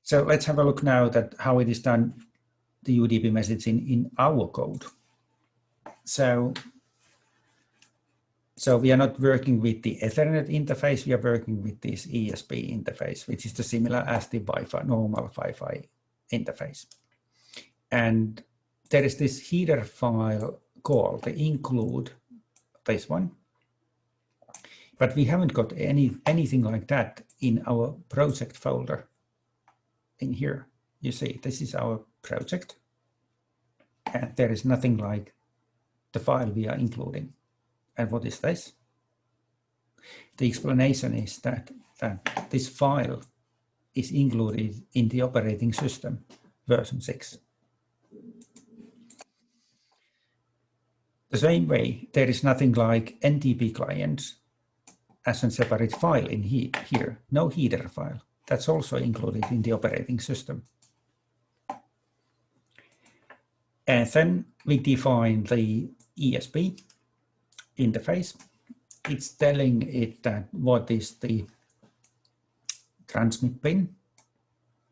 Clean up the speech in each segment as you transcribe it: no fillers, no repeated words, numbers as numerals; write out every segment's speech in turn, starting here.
So let's have a look now at how it is done, the UDP messaging in our code. So we are not working with the Ethernet interface, we are working with this ESP interface, which is the similar as the Wi-Fi, normal Wi-Fi interface. And there is this header file called the include, this one. But we haven't got anything like that in our project folder in here. You see, this is our project. And there is nothing like the file we are including. And what is this? The explanation is that this file is included in the operating system version 6. The same way, there is nothing like NTP clients as a separate file in here, no header file. That's also included in the operating system. And then we define the ESP interface. It's telling it that what is the transmit pin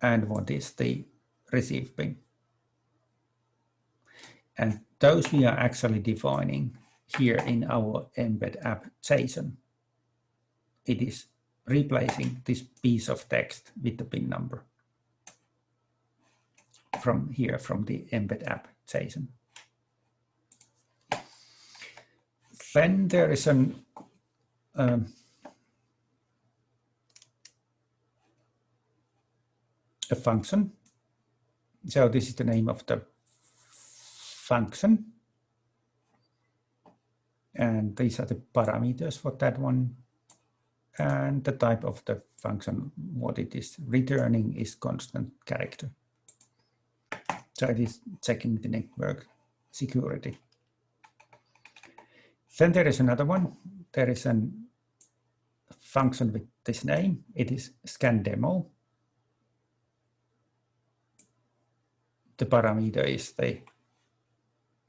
and what is the receive pin. And those we are actually defining here in our embed app JSON. It is replacing this piece of text with the pin number from here, from the embed app JSON. Then there is a function. So this is the name of the function. And these are the parameters for that one. And the type of the function, what it is returning, is constant character. So it is checking the network security. Then there is another one. There is a function with this name. It is scan demo. The parameter is the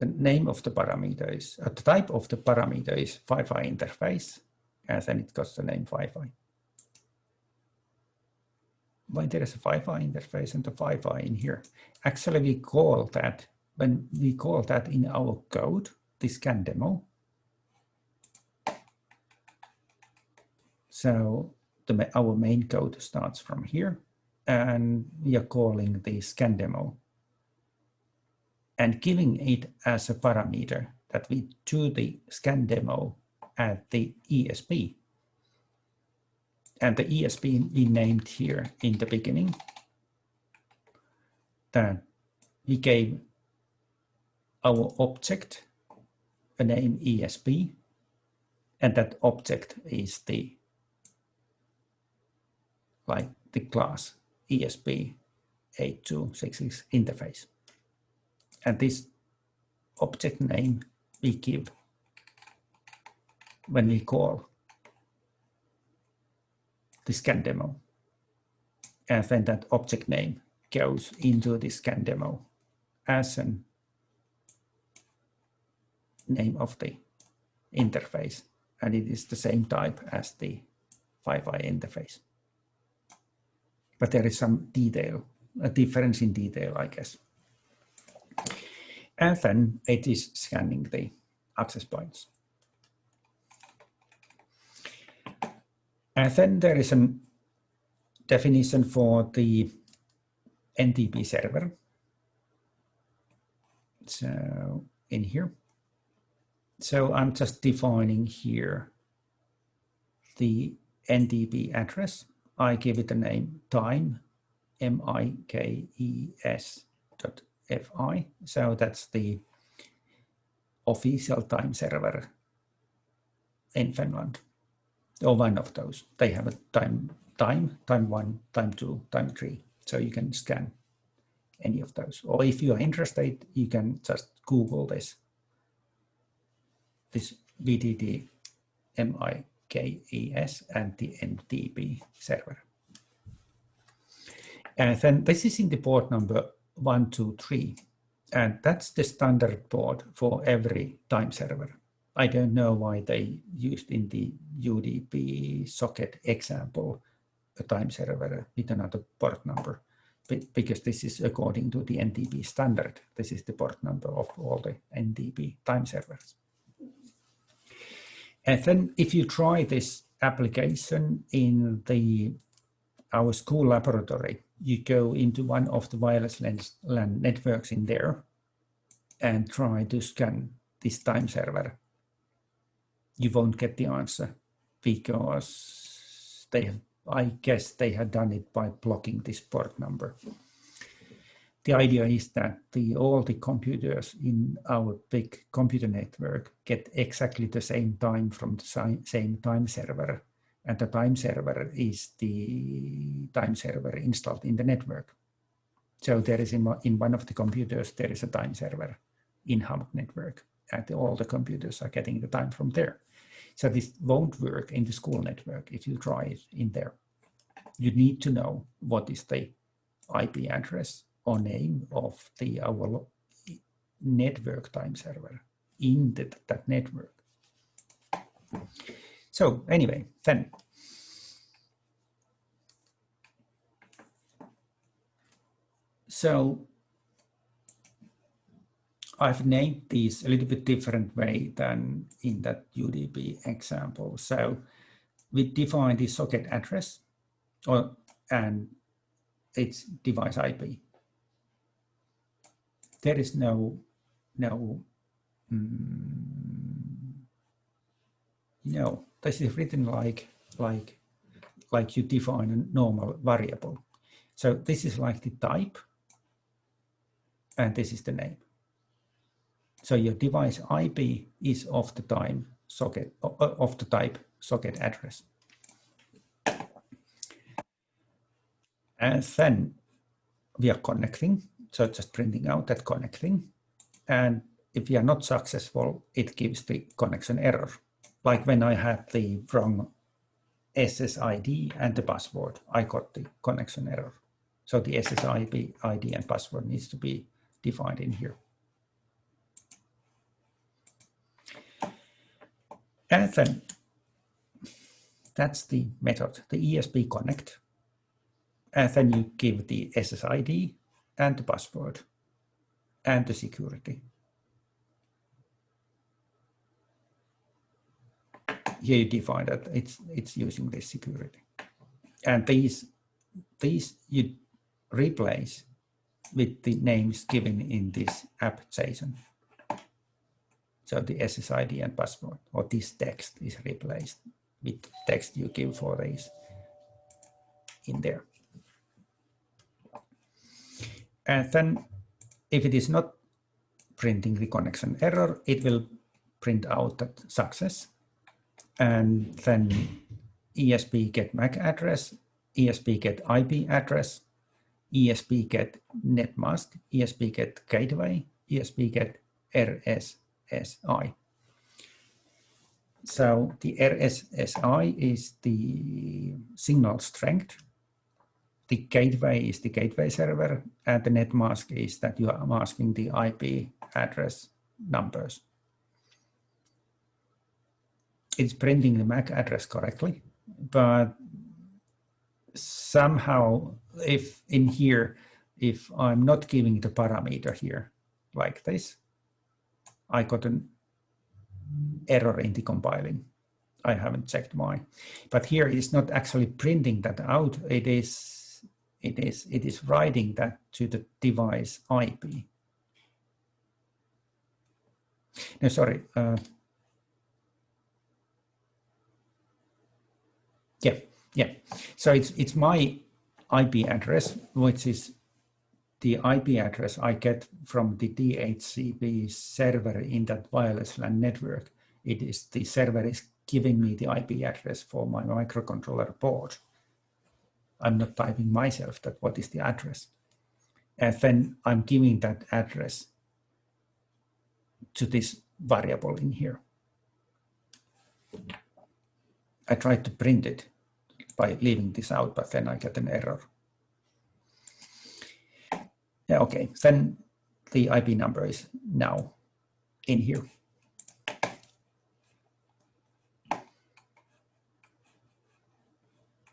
name of the parameter is, the type of the parameter is Wi-Fi interface, and then it got the name Wi-Fi. Why there is a Wi-Fi interface and the Wi-Fi in here? Actually, we call that, when we call that in our code, the scan demo. So our main code starts from here, and we are calling the scan demo and giving it as a parameter that we do the scan demo at the ESP. And the ESP we named here in the beginning, that we gave our object a name ESP, and that object is the class ESP8266 interface. And this object name we give when we call the scan demo. And then that object name goes into the scan demo as a name of the interface. And it is the same type as the Wi-Fi interface. But there is some detail, a difference in detail, I guess. And then it is scanning the access points. And then there is a definition for the NTP server. So in here. So I'm just defining here the NTP address. I give it the name time, mikes.fi. So that's the official time server in Finland, or one of those. They have a time 1, time 2, time 3. So you can scan any of those. Or if you are interested, you can just Google this VDD MIKES and the NTP server. And then this is in the port number 123, and that's the standard port for every time server. I don't know why they used in the UDP socket example a time server with another port number. because this is according to the NTP standard. This is the port number of all the NTP time servers. And then if you try this application in our school laboratory, you go into one of the wireless LAN networks in there and try to scan this time server. You won't get the answer because I guess they had done it by blocking this port number. The idea is that all the computers in our big computer network get exactly the same time from the same time server. And the time server is the time server installed in the network. So there is in one of the computers, there is a time server in hub network, and all the computers are getting the time from there. So this won't work in the school network if you try it in there. You need to know what is the IP address or name of our network time server in that network. So anyway, then so I've named these a little bit different way than in that UDP example. So we define the socket address and its device IP. There is no, this is written like you define a normal variable. So this is like the type, and this is the name. So your device IP is of the time socket of the type socket address. And then we are connecting, so just printing out that connecting. And if we are not successful, it gives the connection error. Like when I had the wrong SSID and the password, I got the connection error. So the SSID ID and password needs to be defined in here. And then that's the method, the ESP connect. And then you give the SSID and the password and the security. Here you define that it's using this security. And these you replace with the names given in this app.json. So the SSID and password, or this text is replaced with text you give for these in there. And then if it is not printing the connection error, it will print out that success. And then ESP get MAC address, ESP get IP address, ESP get net mask, ESP get gateway, ESP get RSSI. So the RSSI is the signal strength. The gateway is the gateway server, and the net mask is that you are masking the IP address numbers. It's printing the MAC address correctly, but somehow if I'm not giving the parameter here like this, I got an error in the compiling. I haven't checked why, but here it's not actually printing that out. It is writing that to the device IP. No, sorry. Yeah. So it's my IP address, which is the IP address I get from the DHCP server in that wireless LAN network. It is the server is giving me the IP address for my microcontroller board. I'm not typing myself that what is the address. And then I'm giving that address to this variable in here. I tried to print it by leaving this out, but then I get an error. Yeah, okay, then the IP number is now in here.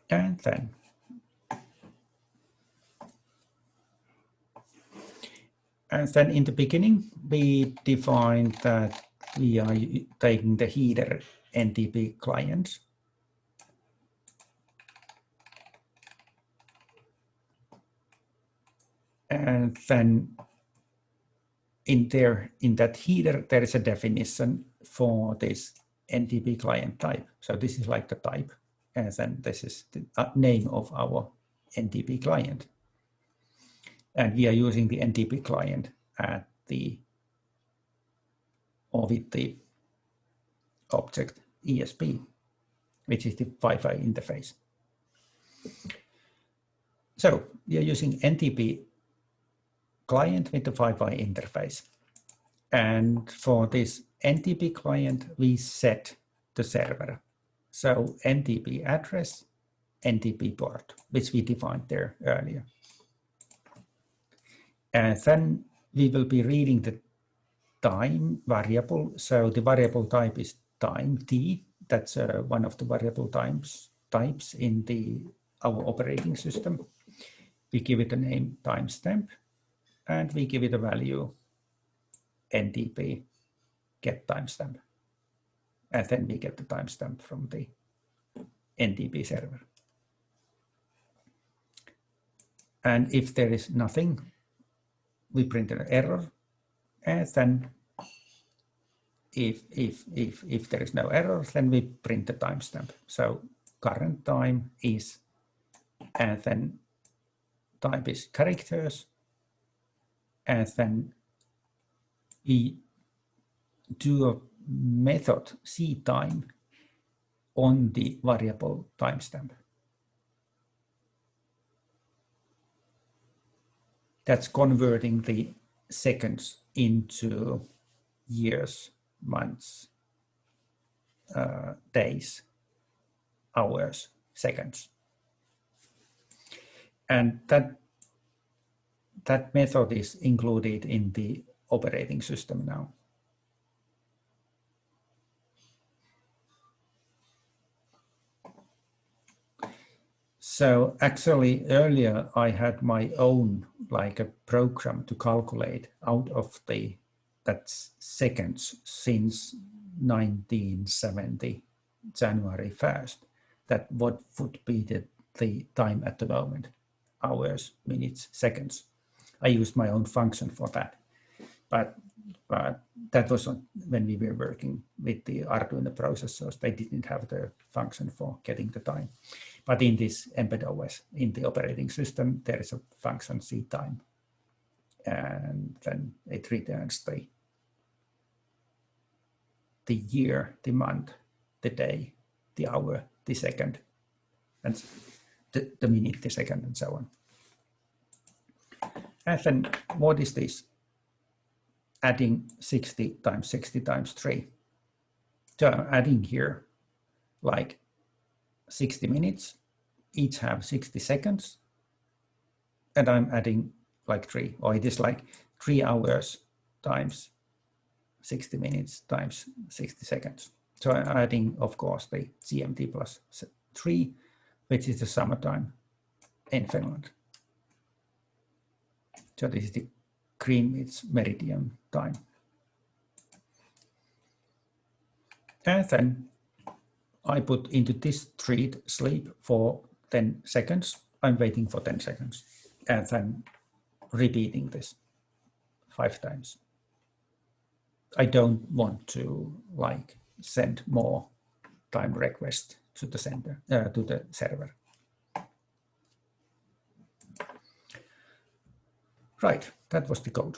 And then And then in the beginning, we defined that we are taking the header NTP client. And then in that header, there is a definition for this NTP client type. So this is like the type, and then this is the name of our NTP client. And we are using the NTP client at with the object ESP, which is the Wi-Fi interface. So we are using NTP client with the Wi-Fi interface. And for this NTP client, we set the server. So NTP address, NTP port, which we defined there earlier. And then we will be reading the time variable. So the variable type is time t. That's one of the variable types in our operating system. We give it a name timestamp, and we give it a value NTP get timestamp. And then we get the timestamp from the NTP server. And if there is nothing, we print an error. And then if there is no error, then we print the timestamp. So current time is, and then type is characters. And then we do a method cTime on the variable timestamp. That's converting the seconds into years, months, days, hours, seconds. And that method is included in the operating system now. So actually earlier I had my own like a program to calculate out of that seconds since 1970, January 1st, that what would be the time at the moment, hours, minutes, seconds. I used my own function for that, but that was when we were working with the Arduino processors. They didn't have the function for getting the time. But in this embedded OS, in the operating system, there is a function cTime, and then it returns the year, the month, the day, the hour, the second, and the minute, the second, and so on. And then what is this? Adding 60 times 60 times 3. So I'm adding here like 60 minutes, each have 60 seconds, and I'm adding like 3, or it is like 3 hours times 60 minutes times 60 seconds. So I'm adding, of course, the GMT plus 3, which is the summertime in Finland. So this is the Greenwich meridian time. And then I put into this treat sleep for 10 seconds. I'm waiting for 10 seconds and then repeating this 5 times. I don't want to like send more time request to the server. Right, that was the code.